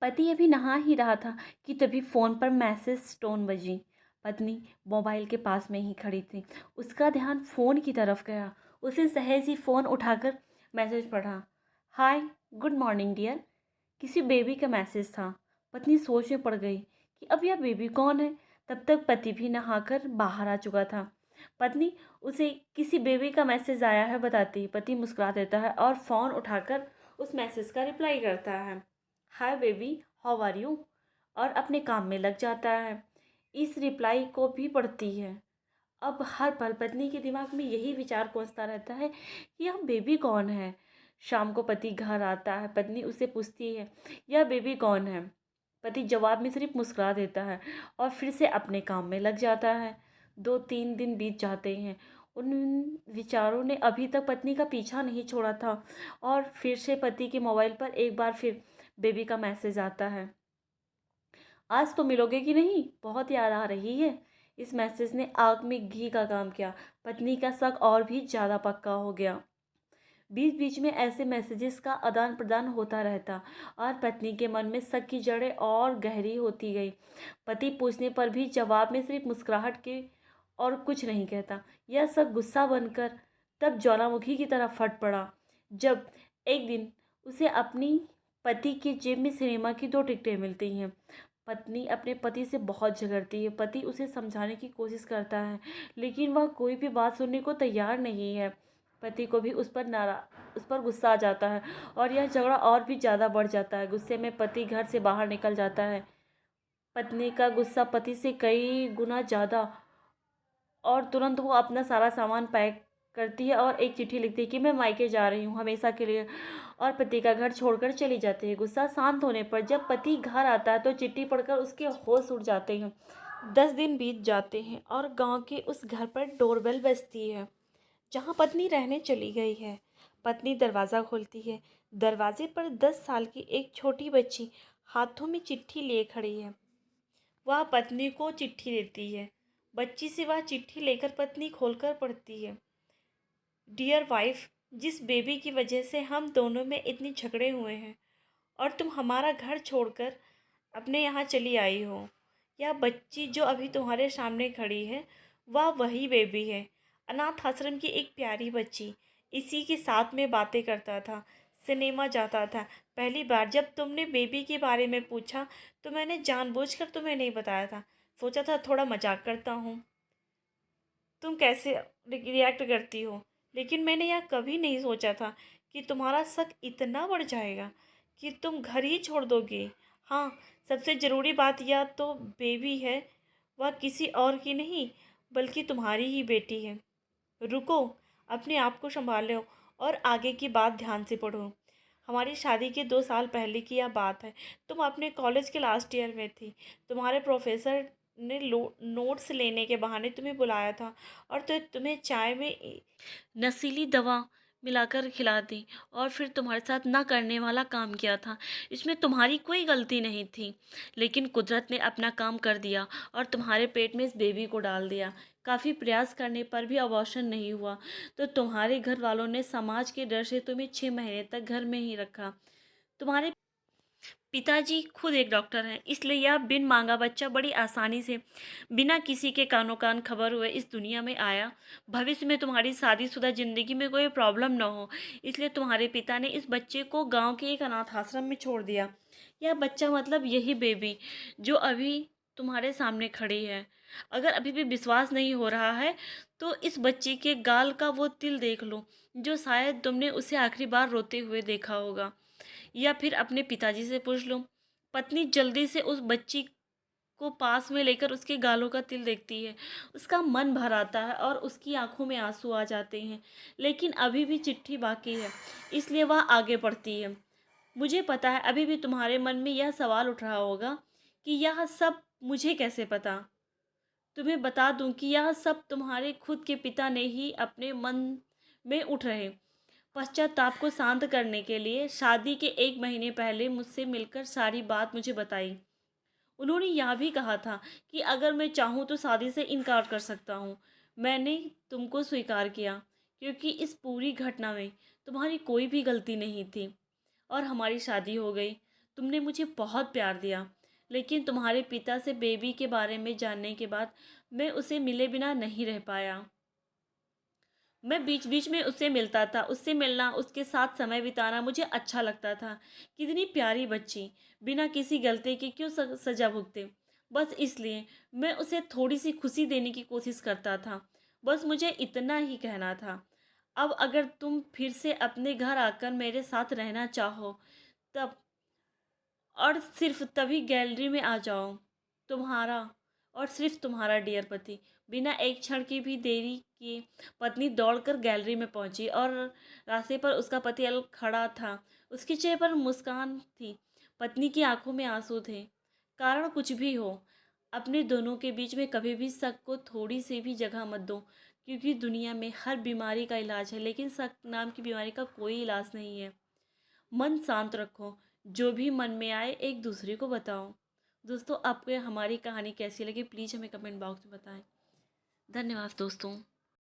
पति अभी नहा ही रहा था कि तभी फ़ोन पर मैसेज टोन बजी। पत्नी मोबाइल के पास में ही खड़ी थी। उसका ध्यान फ़ोन की तरफ गया। उसे सहज ही फ़ोन उठाकर मैसेज पढ़ा। हाय, गुड मॉर्निंग डियर। किसी बेबी का मैसेज था। पत्नी सोच में पड़ गई कि अब यह बेबी कौन है। तब तक पति भी नहाकर बाहर आ चुका था। पत्नी उसे किसी बेबी का मैसेज आया है बताती। पति मुस्कुरा देता है और फ़ोन उठाकर उस मैसेज का रिप्लाई करता है। Hi baby, how are you, और अपने काम में लग जाता है। इस रिप्लाई को भी पढ़ती है। अब हर पल पत्नी के दिमाग में यही विचार पहुंचता रहता है कि यह बेबी कौन है। शाम को पति घर आता है। पत्नी उससे पूछती है, यह बेबी कौन है। पति जवाब में सिर्फ मुस्कुरा देता है और फिर से अपने काम में लग जाता है। 2-3 दिन बीत जाते हैं। उन विचारों ने अभी तक पत्नी का पीछा नहीं छोड़ा था और फिर से पति के मोबाइल पर एक बार फिर बेबी का मैसेज आता है। आज तो मिलोगे कि नहीं, बहुत याद आ रही है। इस मैसेज ने आग में घी का काम किया। पत्नी का शक और भी ज़्यादा पक्का हो गया। बीच बीच में ऐसे मैसेजेस का आदान प्रदान होता रहता और पत्नी के मन में शक की जड़ें और गहरी होती गई। पति पूछने पर भी जवाब में सिर्फ मुस्कुराहट के और कुछ नहीं कहता। यह सब गुस्सा बनकर तब ज्वालामुखी की तरह फट पड़ा जब एक दिन उसे अपनी पति की जेब में सिनेमा की 2 टिकटें मिलती हैं। पत्नी अपने पति से बहुत झगड़ती है। पति उसे समझाने की कोशिश करता है लेकिन वह कोई भी बात सुनने को तैयार नहीं है। पति को भी उस पर गुस्सा आ जाता है और यह झगड़ा और भी ज़्यादा बढ़ जाता है। गुस्से में पति घर से बाहर निकल जाता है। पत्नी का गुस्सा पति से कई गुना ज़्यादा, और तुरंत वो अपना सारा सामान पैक करती है और एक चिट्ठी लिखती है कि मैं मायके जा रही हूँ हमेशा के लिए, और पति का घर छोड़कर चली जाती है। गुस्सा शांत होने पर जब पति घर आता है तो चिट्ठी पढ़कर उसके होश उड़ जाते हैं। 10 दिन बीत जाते हैं और गांव के उस घर पर डोरबेल बजती है जहां पत्नी रहने चली गई है। पत्नी दरवाज़ा खोलती है। दरवाजे पर 10 साल की एक छोटी बच्ची हाथों में चिट्ठी लिए खड़ी है। वह पत्नी को चिट्ठी देती है। बच्ची से वह चिट्ठी लेकर पत्नी खोलकर पढ़ती है। डियर वाइफ, जिस बेबी की वजह से हम दोनों में इतने झगड़े हुए हैं और तुम हमारा घर छोड़कर अपने यहाँ चली आई हो, यह बच्ची जो अभी तुम्हारे सामने खड़ी है वह वही बेबी है। अनाथ आश्रम की एक प्यारी बच्ची। इसी के साथ में बातें करता था, सिनेमा जाता था। पहली बार जब तुमने बेबी के बारे में पूछा तो मैंने जानबूझकर तुम्हें नहीं बताया था। सोचा था थोड़ा मजाक करता हूँ, तुम कैसे रिएक्ट करती हो। लेकिन मैंने यह कभी नहीं सोचा था कि तुम्हारा शक इतना बढ़ जाएगा कि तुम घर ही छोड़ दोगे। हाँ, सबसे ज़रूरी बात यह तो बेबी है वह किसी और की नहीं बल्कि तुम्हारी ही बेटी है। रुको, अपने आप को संभाल लो और आगे की बात ध्यान से पढ़ो। हमारी शादी के 2 साल पहले की यह बात है। तुम अपने कॉलेज के लास्ट ईयर में थी। तुम्हारे प्रोफेसर ने नोट्स लेने के बहाने तुम्हें बुलाया था और तो तुम्हें चाय में नशीली दवा मिलाकर खिला दी और फिर तुम्हारे साथ ना करने वाला काम किया था। इसमें तुम्हारी कोई गलती नहीं थी, लेकिन कुदरत ने अपना काम कर दिया और तुम्हारे पेट में इस बेबी को डाल दिया। काफ़ी प्रयास करने पर भी अबॉर्शन नहीं हुआ तो तुम्हारे घर वालों ने समाज के डर से तुम्हें 6 महीने तक घर में ही रखा। तुम्हारे पिताजी खुद एक डॉक्टर हैं, इसलिए यह बिन मांगा बच्चा बड़ी आसानी से बिना किसी के कानो कान खबर हुए इस दुनिया में आया। भविष्य में तुम्हारी शादीशुदा ज़िंदगी में कोई प्रॉब्लम न हो, इसलिए तुम्हारे पिता ने इस बच्चे को गांव के एक अनाथ आश्रम में छोड़ दिया। यह बच्चा मतलब यही बेबी जो अभी तुम्हारे सामने खड़ी है। अगर अभी भी विश्वास नहीं हो रहा है तो इस बच्चे के गाल का वो तिल देख लो जो शायद तुमने उसे आखिरी बार रोते हुए देखा होगा, या फिर अपने पिताजी से पूछ लो। पत्नी जल्दी से उस बच्ची को पास में लेकर उसके गालों का तिल देखती है। उसका मन भर आता है और उसकी आंखों में आंसू आ जाते हैं, लेकिन अभी भी चिट्ठी बाकी है, इसलिए वह आगे बढ़ती है। मुझे पता है अभी भी तुम्हारे मन में यह सवाल उठ रहा होगा कि यह सब मुझे कैसे पता। तुम्हें बता दूं कि यह सब तुम्हारे खुद के पिता ने ही अपने मन में उठ रहे पश्चाताप को शांत करने के लिए शादी के 1 महीने पहले मुझसे मिलकर सारी बात मुझे बताई। उन्होंने यह भी कहा था कि अगर मैं चाहूँ तो शादी से इनकार कर सकता हूँ। मैंने तुमको स्वीकार किया क्योंकि इस पूरी घटना में तुम्हारी कोई भी गलती नहीं थी और हमारी शादी हो गई। तुमने मुझे बहुत प्यार दिया, लेकिन तुम्हारे पिता से बेबी के बारे में जानने के बाद मैं उसे मिले बिना नहीं रह पाया। मैं बीच बीच में उससे मिलता था, उससे मिलना, उसके साथ समय बिताना मुझे अच्छा लगता था। कितनी प्यारी बच्ची, बिना किसी गलती के क्यों सज़ा भुगते। बस इसलिए मैं उसे थोड़ी सी खुशी देने की कोशिश करता था। बस मुझे इतना ही कहना था। अब अगर तुम फिर से अपने घर आकर मेरे साथ रहना चाहो, तब और सिर्फ तभी गैलरी में आ जाओ। तुम्हारा और सिर्फ तुम्हारा डियर पति। बिना एक क्षण की भी देरी किए पत्नी दौड़कर गैलरी में पहुंची और रास्ते पर उसका पति अल खड़ा था। उसके चेहरे पर मुस्कान थी, पत्नी की आंखों में आंसू थे। कारण कुछ भी हो, अपने दोनों के बीच में कभी भी शक को थोड़ी सी भी जगह मत दो, क्योंकि दुनिया में हर बीमारी का इलाज है, लेकिन शक नाम की बीमारी का कोई इलाज नहीं है। मन शांत रखो, जो भी मन में आए एक दूसरे को बताओ। दोस्तों, आपको हमारी कहानी कैसी लगी प्लीज़ हमें कमेंट बॉक्स में बताएं। धन्यवाद दोस्तों।